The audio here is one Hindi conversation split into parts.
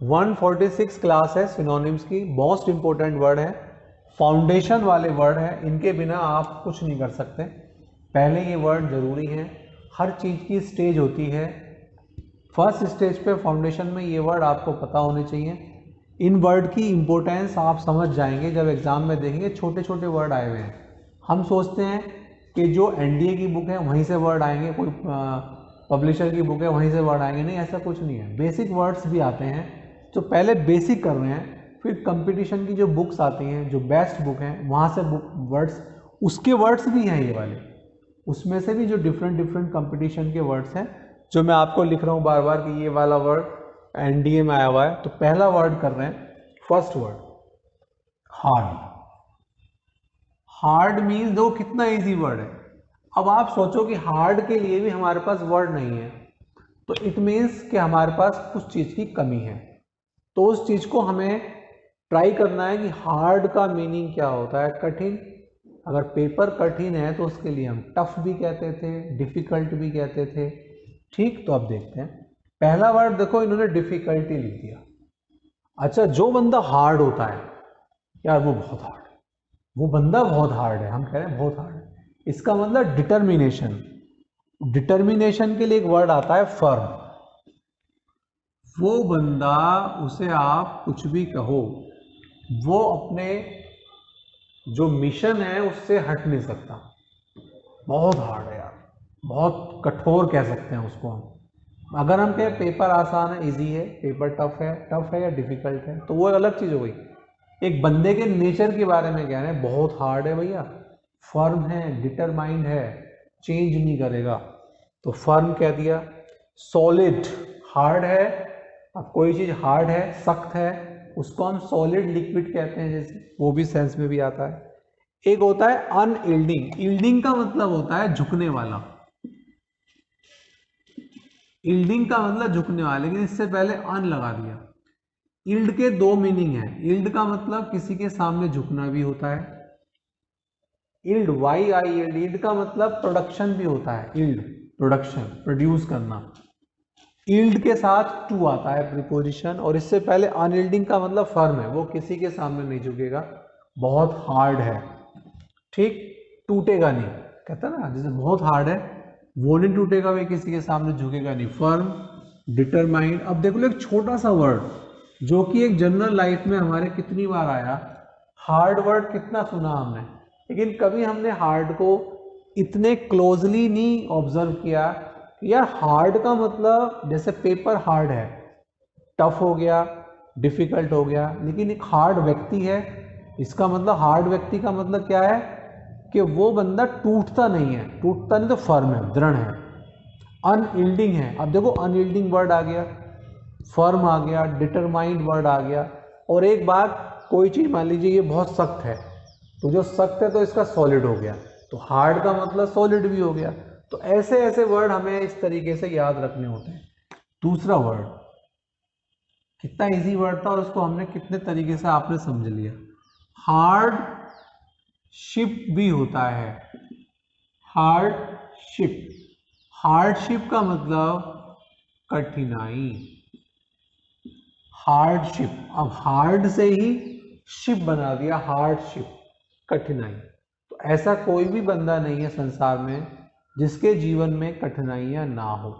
146 क्लास है सिनोनिम्स की, मोस्ट इंपॉर्टेंट वर्ड है, फाउंडेशन वाले वर्ड है, इनके बिना आप कुछ नहीं कर सकते। पहले ये वर्ड जरूरी है, हर चीज़ की स्टेज होती है, फर्स्ट स्टेज पे फाउंडेशन में ये वर्ड आपको पता होने चाहिए। इन वर्ड की इंपॉर्टेंस आप समझ जाएंगे जब एग्जाम में देखेंगे, छोटे छोटे वर्ड आए हुए हैं। हम सोचते हैं कि जो एनडीए की बुक है वहीं से वर्ड आएंगे, कोई पब्लिशर की बुक है वहीं से वर्ड आएंगे, नहीं, ऐसा कुछ नहीं है। बेसिक वर्ड्स भी आते हैं, तो पहले बेसिक कर रहे हैं, फिर कंपटीशन की जो बुक्स आती हैं, जो बेस्ट बुक हैं, वहाँ से बुक वर्ड्स, उसके वर्ड्स भी हैं ये वाले, उसमें से भी जो डिफरेंट डिफरेंट कंपटीशन के वर्ड्स हैं, जो मैं आपको लिख रहा हूँ बार बार कि ये वाला वर्ड एनडीए में आया हुआ है। तो पहला वर्ड कर रहे हैं, first word hard. Hard means दो कितना इजी वर्ड है। अब आप सोचो कि हार्ड के लिए भी हमारे पास वर्ड नहीं है, तो इट मीन्स कि हमारे पास कुछ चीज़ की कमी है। तो उस चीज़ को हमें ट्राई करना है कि हार्ड का मीनिंग क्या होता है, कठिन। अगर पेपर कठिन है तो उसके लिए हम टफ भी कहते थे, डिफ़िकल्ट भी कहते थे। ठीक, तो अब देखते हैं। पहला वर्ड देखो, इन्होंने डिफ़िकल्टी लिख दिया। अच्छा, जो बंदा हार्ड होता है, यार वो बहुत हार्ड है, वो बंदा बहुत हार्ड है, हम कह रहे हैं बहुत हार्ड है, इसका मतलब डिटर्मिनेशन। डिटर्मिनेशन के लिए एक वर्ड आता है फर्म। वो बंदा, उसे आप कुछ भी कहो, वो अपने जो मिशन है उससे हट नहीं सकता। बहुत हार्ड है यार, बहुत कठोर कह सकते हैं उसको हम। अगर हम कहें पेपर आसान है, इजी है, पेपर टफ है या डिफिकल्ट है, तो वो अलग चीज़ हो गई। एक बंदे के नेचर के बारे में कह रहे हैं, बहुत हार्ड है भैया, फर्म है, डिटरमाइंड है, चेंज नहीं करेगा, तो फर्म कह दिया। सॉलिड, हार्ड है, अब कोई चीज़ हार्ड है, सख्त है, उसको हम सॉलिड लिक्विड कहते हैं, जैसे वो भी सेंस में भी आता है। एक होता है अनयील्डिंग। यील्डिंग का मतलब होता है झुकने वाला, यील्डिंग का मतलब झुकने वाला, लेकिन इससे पहले अन लगा दिया। यील्ड के दो मीनिंग है। यील्ड का मतलब किसी के सामने झुकना भी होता है, यील्ड वाई आई यील्ड, यील्ड का मतलब प्रोडक्शन भी होता है, यील्ड प्रोडक्शन, प्रोड्यूस करना। यील्ड के साथ टू आता है प्रीपोजिशन, और इससे पहले अनयील्डिंग का मतलब फर्म है, वो किसी के सामने नहीं झुकेगा, बहुत हार्ड है। ठीक, टूटेगा नहीं, कहता ना, जैसे बहुत हार्ड है, वो नहीं टूटेगा, वे किसी के सामने झुकेगा नहीं, फर्म, डिटरमाइंड। अब देख लो एक छोटा सा वर्ड जो कि एक जनरल लाइफ में हमारे कितनी बार आया, हार्ड वर्ड कितना सुना हमने, लेकिन कभी हमने हार्ड को इतने क्लोजली नहीं ऑब्जर्व किया कि यार हार्ड का मतलब, जैसे पेपर हार्ड है, टफ हो गया, डिफिकल्ट हो गया, लेकिन एक हार्ड व्यक्ति है, इसका मतलब हार्ड व्यक्ति का मतलब क्या है कि वो बंदा टूटता नहीं है, टूटता नहीं तो फर्म है, दृढ़ है। अनयील्डिंग है, अब देखो अनयील्डिंग वर्ड आ गया, फर्म आ गया, डिटरमाइंड वर्ड आ गया। और एक बात, कोई चीज़ मान लीजिए ये बहुत सख्त है, तो जो सख्त है तो इसका सॉलिड हो गया, तो हार्ड का मतलब सॉलिड भी हो गया। तो ऐसे ऐसे वर्ड हमें इस तरीके से याद रखने होते हैं। दूसरा वर्ड, कितना इजी वर्ड था और उसको हमने कितने तरीके से आपने समझ लिया। हार्ड शिप भी होता है, हार्डशिप। हार्डशिप का मतलब कठिनाई, हार्डशिप। अब हार्ड से ही शिप बना दिया, हार्डशिप, कठिनाई। तो ऐसा कोई भी बंदा नहीं है संसार में जिसके जीवन में कठिनाइयां ना हो।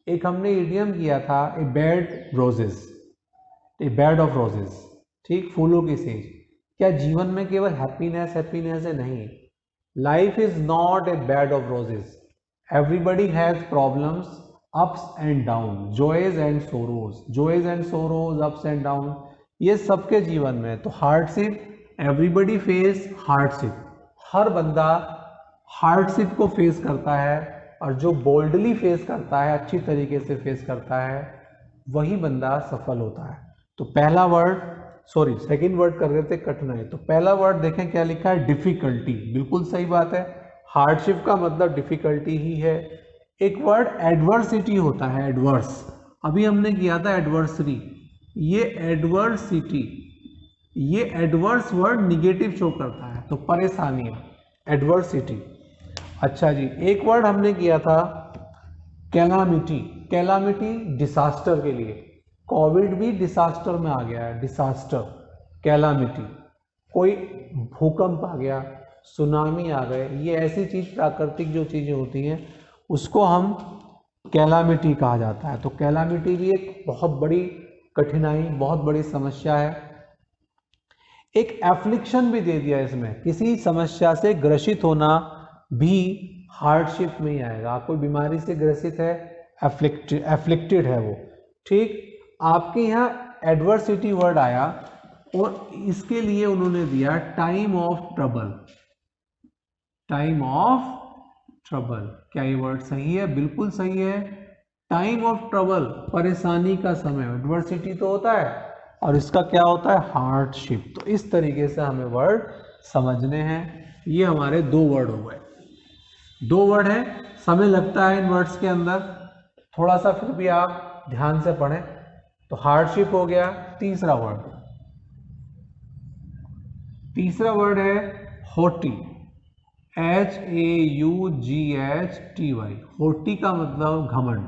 एक हमने इडियम किया था, a bed roses, a bed of roses, ठीक, फूलों की सेज। क्या जीवन में केवल हैप्पीनेस हैप्पीनेस है? नहीं, life is not a bed of roses, everybody has problems, ups and down, joys and sorrows, joys and sorrows, ups and down, ये सबके जीवन में। तो हार्डशिप, एवरीबडी फेस हार्डशिप, हर बंदा हार्डशिप को फेस करता है, और जो बोल्डली फेस करता है, अच्छी तरीके से फेस करता है, वही बंदा सफल होता है। तो पहला वर्ड, सॉरी सेकंड वर्ड कर रहे थे कठिनाई, तो पहला वर्ड देखें क्या लिखा है, डिफिकल्टी, बिल्कुल सही बात है, हार्डशिप का मतलब डिफिकल्टी ही है। एक वर्ड एडवर्सिटी होता है, एडवर्स, अभी हमने किया था एडवर्सरी, ये एडवर्सिटी, ये एडवर्स वर्ड निगेटिव शो करता है, तो परेशानियां, एडवर्सिटी। अच्छा जी, एक वर्ड हमने किया था कैलामिटी, कैलामिटी डिसास्टर के लिए, कोविड भी डिसास्टर में आ गया है, डिसास्टर, कैलामिटी। कोई भूकंप आ गया, सुनामी आ गए, ये ऐसी चीज, प्राकृतिक जो चीजें होती हैं उसको हम कैलामिटी कहा जाता है। तो कैलामिटी भी एक बहुत बड़ी कठिनाई, बहुत बड़ी समस्या है। एक एफ्लिक्शन भी दे दिया इसमें, किसी समस्या से ग्रसित होना भी हार्डशिप में ही आएगा। आप कोई बीमारी से ग्रसित है, एफ्लिक्टेड है वो, ठीक। आपके यहाँ एडवर्सिटी वर्ड आया और इसके लिए उन्होंने दिया time of trouble. Time of trouble, क्या ये वर्ड सही है? बिल्कुल सही है। टाइम ऑफ ट्रबल, परेशानी का समय, एडवर्सिटी तो होता है और इसका क्या होता है? हार्डशिप। तो इस तरीके से हमें वर्ड समझने हैं। ये हमारे दो वर्ड हो गए, दो वर्ड है। समय लगता है इन वर्ड्स के अंदर, थोड़ा सा फिर भी आप ध्यान से पढ़ें। तो हार्डशिप हो गया। तीसरा वर्ड है हॉटी, HAUGHTY। हॉटी का मतलब घमंड।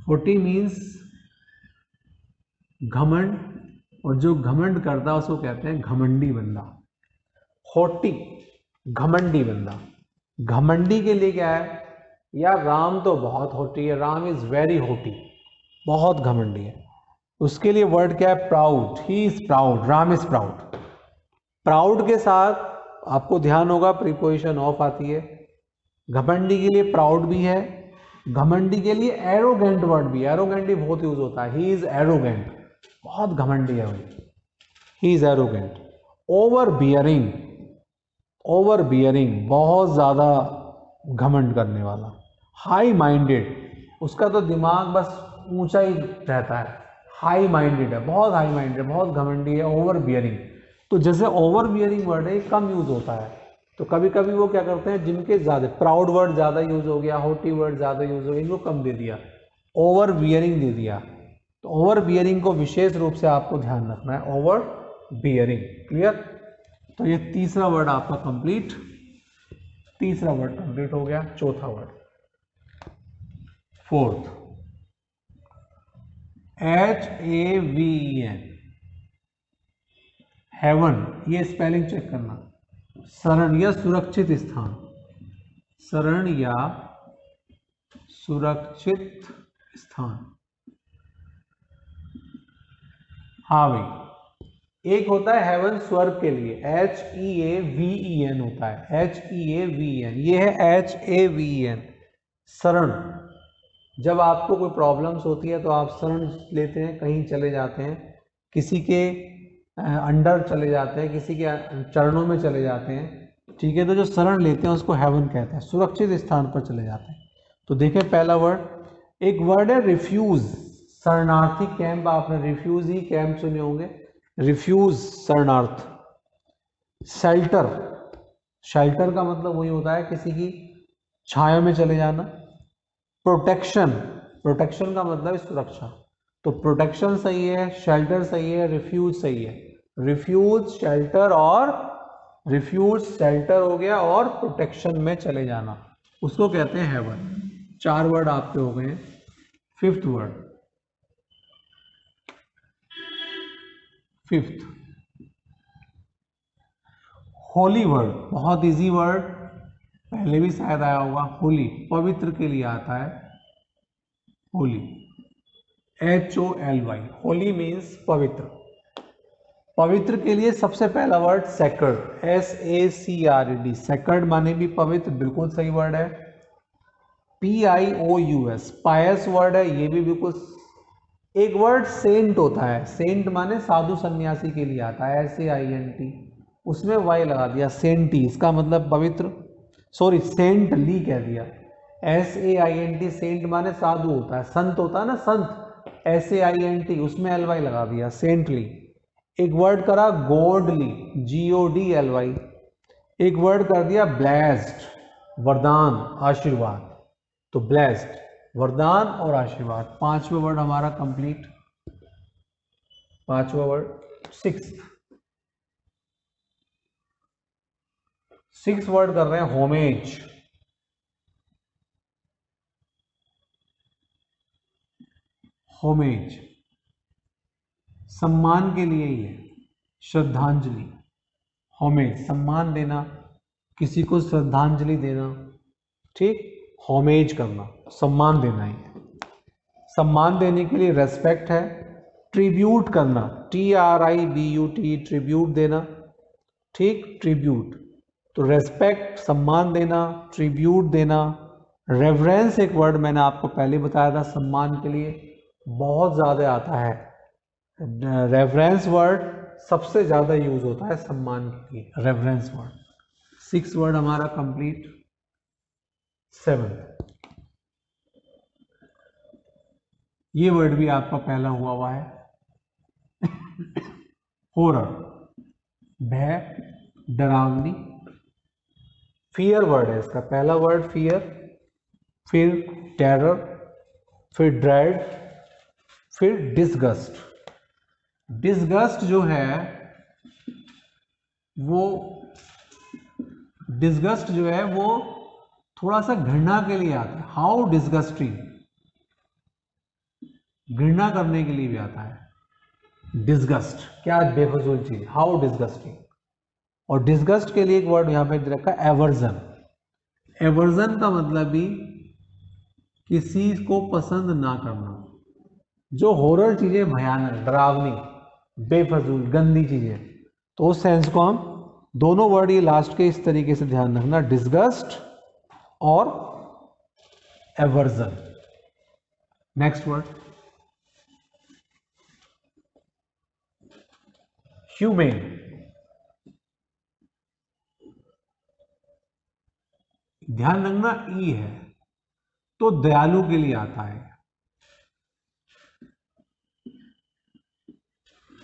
हॉटी मीन्स घमंड, और जो घमंड करता है उसको कहते हैं घमंडी बंदा। हॉटी, घमंडी बंदा। घमंडी के लिए क्या है? यार राम तो बहुत हॉटी है, राम इज वेरी हॉटी, बहुत घमंडी है। उसके लिए वर्ड क्या है? Proud. He is proud, Ram is proud. Proud के साथ आपको ध्यान होगा प्रीपोजिशन ऑफ आती है। घमंडी के लिए प्राउड भी है, घमंडी के लिए एरोगेंट वर्ड भी है। एरोगेंट भी बहुत यूज होता है। ही इज एरोगेंट, बहुत घमंडी है भाई, he is arrogant. Over bearing, over bearing, बहुत ज्यादा घमंड करने वाला। हाई माइंडेड, उसका तो दिमाग बस ऊंचा ही रहता है, हाई माइंडेड है, बहुत हाई माइंडेड, बहुत घमंडी है। ओवर बियरिंग, तो जैसे ओवर बियरिंग वर्ड है कम यूज होता है, तो कभी कभी वो क्या करते हैं, जिनके ज्यादा, प्राउड वर्ड ज्यादा यूज हो गया, हॉटी वर्ड ज्यादा यूज हो गया, इनको कम दे दिया, ओवर बियरिंग दे दिया। तो ओवर बियरिंग को विशेष रूप से आपको ध्यान रखना है, ओवर बियरिंग। क्लियर? तो ये तीसरा वर्ड आपका कंप्लीट, तीसरा वर्ड कंप्लीट हो गया। चौथा वर्ड, फोर्थ, HAVEN, हेवन। ये स्पेलिंग चेक करना। शरण या सुरक्षित स्थान, शरण या सुरक्षित स्थान। हाँ भाई, एक होता है हेवन स्वर्ग के लिए, HEAVEN होता है, HEAVEN। ये है HAVEN, शरण। जब आपको कोई प्रॉब्लम्स होती है तो आप शरण लेते हैं, कहीं चले जाते हैं, किसी के अंडर चले जाते हैं, किसी के चरणों में चले जाते हैं, ठीक है। तो जो शरण लेते हैं उसको हेवन कहते हैं, सुरक्षित स्थान पर चले जाते हैं। तो देखें पहला वर्ड, एक वर्ड है रिफ्यूज, शरणार्थी कैंप। आपने रिफ्यूज ही कैंप सुने होंगे, रिफ्यूज शरणार्थ। शेल्टर, शेल्टर का मतलब वही होता है किसी की छाया में चले जाना। प्रोटेक्शन, प्रोटेक्शन का मतलब है सुरक्षा। तो प्रोटेक्शन सही है, शेल्टर सही है, रिफ्यूज सही है। रिफ्यूज, शेल्टर, और रिफ्यूज शेल्टर हो गया, और प्रोटेक्शन में चले जाना, उसको कहते हैं हेवन। 4 वर्ड आपके हो गए। Fifth word, fifth, Holi word. बहुत इजी वर्ड, पहले भी शायद आया होगा। होली, पवित्र के लिए आता है, होली, HOLY। होली मीन्स पवित्र। पवित्र के लिए सबसे पहला वर्ड सेक्रेड, SACRED। सेक्रेड माने भी पवित्र, बिल्कुल सही वर्ड है। PIOUS, पायस वर्ड है, ये भी बिल्कुल। एक वर्ड सेंट होता है, सेंट माने साधु सन्यासी के लिए आता है, SAINT, उसमें वाई लगा दिया, सेंटी, इसका मतलब पवित्र। सॉरी, सेंटली कह दिया, SAINT। सेंट माने साधु होता है, संत होता है ना, संत, SAINT, उसमें LY लगा दिया, सेंटली। एक वर्ड करा गॉडली, GODLY। एक वर्ड कर दिया ब्लेस्ड, वरदान, आशीर्वाद। तो ब्लेस्ड, वरदान और आशीर्वाद। 5वां वर्ड हमारा कंप्लीट। 5वां वर्ड, सिक्स वर्ड कर रहे हैं होमेज। होमेज, सम्मान के लिए ही है, श्रद्धांजलि। होमेज सम्मान देना, किसी को श्रद्धांजलि देना, ठीक, होमेज करना, सम्मान देना ही है। सम्मान देने के लिए रेस्पेक्ट है। ट्रिब्यूट करना, TRIBUT, ट्रिब्यूट देना, ठीक, ट्रिब्यूट। तो रेस्पेक्ट, सम्मान देना, ट्रिब्यूट देना। रेवरेंस एक वर्ड मैंने आपको पहले बताया था, सम्मान के लिए बहुत ज़्यादा आता है। रेवरेंस वर्ड सबसे ज़्यादा यूज होता है सम्मान के लिए, रेवरेंस वर्ड। 6 वर्ड हमारा कंप्लीट। 7 ये वर्ड भी आपका पहला हुआ है, हॉरर, भय, डरावनी। फियर वर्ड है इसका, पहला वर्ड फियर, फिर टेरर, फिर ड्रेड, फिर डिसगस्ट। डिसगस्ट जो है वो, डिसगस्ट जो है वो थोड़ा सा घृणा के लिए आता है। हाउ डिसगस्टिंग, घृणा करने के लिए भी आता है। डिसगस्ट क्या, बेफजूल चीज, हाउ डिसगस्टिंग। और डिसगस्ट के लिए एक वर्ड यहां पे रखा है, एवर्जन। एवर्जन का मतलब भी किसी को पसंद ना करना। जो हॉरर चीजें, भयानक, डरावनी, बेफजूल, गंदी चीजें, तो उस सेंस को हम दोनों वर्ड ये लास्ट के इस तरीके से ध्यान रखना, डिसगस्ट और एवर्जन। Next word humane. ध्यान रखना ई है तो दयालु के लिए आता है।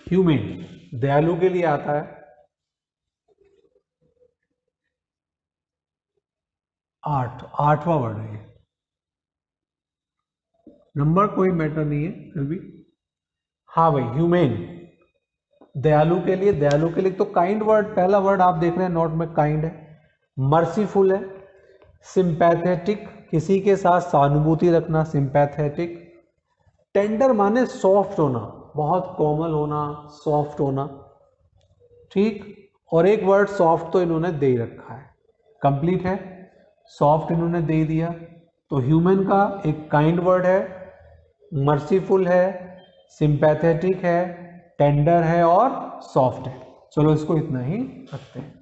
ह्यूमेन दयालु के लिए आता है। 8वां वर्ड है ये। नंबर कोई मैटर नहीं है फिर भी। हाँ भाई, ह्यूमेन दयालु के लिए, दयालु के लिए तो काइंड वर्ड, पहला वर्ड आप देख रहे हैं नोट में, काइंड है। मर्सीफुल है। सिंपैथेटिक, किसी के साथ सहानुभूति रखना, सिंपैथेटिक। टेंडर माने सॉफ्ट होना, बहुत कोमल होना, सॉफ्ट होना, ठीक। और एक वर्ड सॉफ्ट तो इन्होंने दे ही रखा है, कंप्लीट है, सॉफ्ट इन्होंने दे दिया। तो ह्यूमन का एक काइंड वर्ड है, मर्सीफुल है, सिंपैथेटिक है, टेंडर है और सॉफ्ट है। चलो इसको इतना ही रखते हैं।